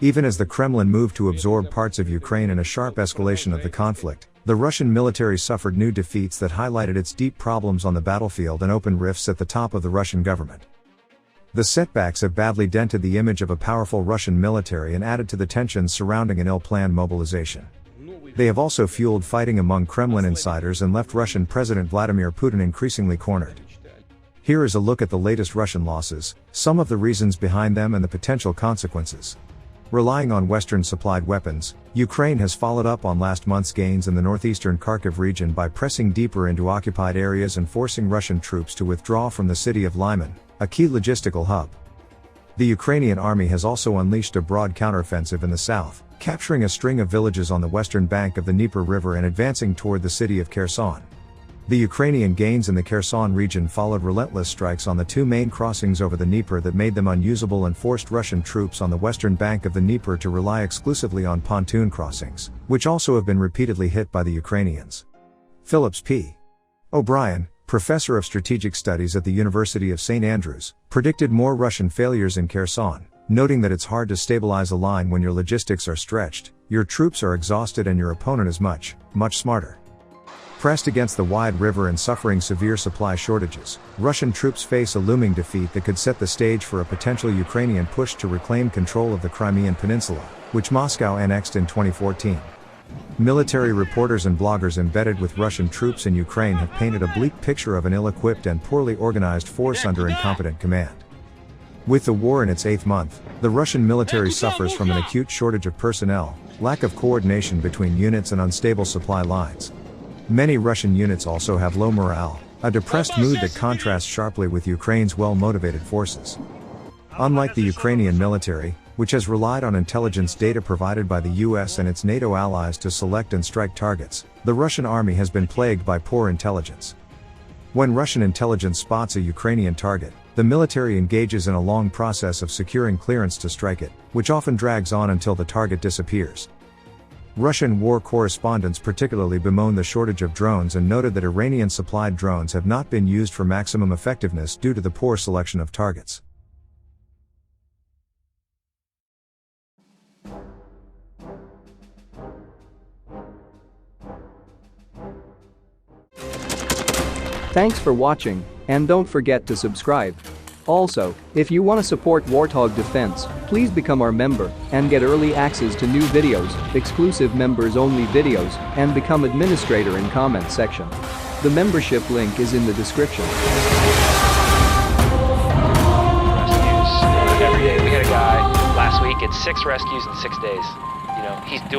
Even as the Kremlin moved to absorb parts of Ukraine in a sharp escalation of the conflict, the Russian military suffered new defeats that highlighted its deep problems on the battlefield and opened rifts at the top of the Russian government. The setbacks have badly dented the image of a powerful Russian military and added to the tensions surrounding an ill-planned mobilization. They have also fueled fighting among Kremlin insiders and left Russian President Vladimir Putin increasingly cornered. Here is a look at the latest Russian losses, some of the reasons behind them and the potential consequences. Relying on Western-supplied weapons, Ukraine has followed up on last month's gains in the northeastern Kharkiv region by pressing deeper into occupied areas and forcing Russian troops to withdraw from the city of Lyman, a key logistical hub. The Ukrainian army has also unleashed a broad counteroffensive in the south, capturing a string of villages on the western bank of the Dnieper River and advancing toward the city of Kherson. The Ukrainian gains in the Kherson region followed relentless strikes on the two main crossings over the Dnieper that made them unusable and forced Russian troops on the western bank of the Dnieper to rely exclusively on pontoon crossings, which also have been repeatedly hit by the Ukrainians. Phillips P. O'Brien, professor of strategic studies at the University of St. Andrews, predicted more Russian failures in Kherson, noting that it's hard to stabilize a line when your logistics are stretched, your troops are exhausted and your opponent is much smarter. Pressed against the wide river and suffering severe supply shortages, Russian troops face a looming defeat that could set the stage for a potential Ukrainian push to reclaim control of the Crimean Peninsula, which Moscow annexed in 2014. Military reporters and bloggers embedded with Russian troops in Ukraine have painted a bleak picture of an ill-equipped and poorly organized force under incompetent command. With the war in its 8th month, the Russian military suffers from an acute shortage of personnel, lack of coordination between units and unstable supply lines. Many Russian units also have low morale, a depressed mood that contrasts sharply with Ukraine's well-motivated forces. Unlike the Ukrainian military, which has relied on intelligence data provided by the US and its NATO allies to select and strike targets, the Russian army has been plagued by poor intelligence. When Russian intelligence spots a Ukrainian target, the military engages in a long process of securing clearance to strike it, which often drags on until the target disappears. Russian war correspondents particularly bemoaned the shortage of drones and noted that Iranian-supplied drones have not been used for maximum effectiveness due to the poor selection of targets. Thanks for watching, and don't forget to subscribe. Also, if you want to support Warthog Defense, please become our member and get early access to new videos, exclusive members-only videos, and become administrator in comment section. The membership link is in the description. Rescues every day. We had a guy last week, it's 6 rescues in 6 days. He's doing